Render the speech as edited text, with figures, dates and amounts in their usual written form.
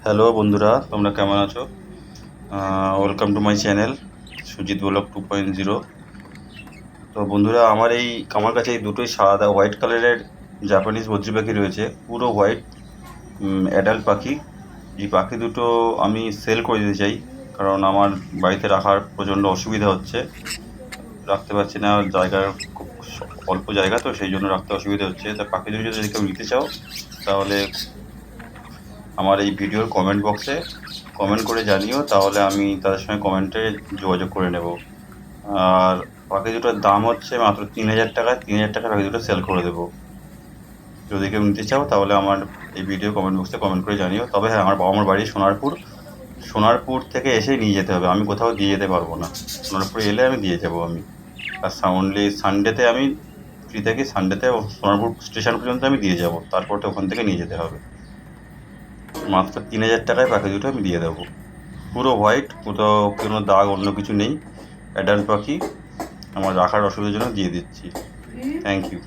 Hello বন্ধুরা, তোমরা কেমন আছো? Welcome to my channel Sujit blog 2.0। তো বন্ধুরা, আমার কাছে এই দুটোই সাদা হোয়াইট কালারের জাপানিজ বদ্রি পাখি রয়েছে, পুরো হোয়াইট অ্যাডাল্ট পাখি। এই পাখি দুটো আমি সেল করে দিতে চাই, কারণ আমার বাড়িতে রাখার প্রচণ্ড অসুবিধা হচ্ছে, রাখতে পারছি না। জায়গার খুব অল্প জায়গা, তো সেই জন্য রাখতে অসুবিধা হচ্ছে। তা পাখি দুটো যদি কেউ নিতে চাও, তাহলে আমার এই ভিডিওর কমেন্ট বক্সে কমেন্ট করে জানিও, তাহলে আমি তাদের সঙ্গে কমেন্টে যোগাযোগ করে নেব। আর পাখি দুটোর দাম হচ্ছে মাত্র 3,000 টাকা। 3,000 টাকা পাখি দুটো সেল করে দেবো। যদি কেউ নিতে চাও, তাহলে আমার এই ভিডিও কমেন্ট বক্সে কমেন্ট করে জানিও। তবে হ্যাঁ, আমার বাবা মার বাড়ি সোনারপুর। সোনারপুর থেকে এসেই নিয়ে যেতে হবে, আমি কোথাও দিয়ে যেতে পারবো না। সোনারপুরে এলে আমি দিয়ে যাবো আমি। আর অনলি সানডেতে আমি ফ্রি থাকি, সানডেতে সোনারপুর স্টেশন পর্যন্ত আমি দিয়ে যাব, তারপর তো ওখান থেকে নিয়ে যেতে হবে। মাত্র 3,000 টাকায় পাখি দুটো আমি দিয়ে দেবো। পুরো হোয়াইট, কোথাও কোনো দাগ অন্য কিছু নেই, অ্যাডাল্ট পাখি। আমার রাখার অসুবিধার জন্য দিয়ে দিচ্ছি। Thank you.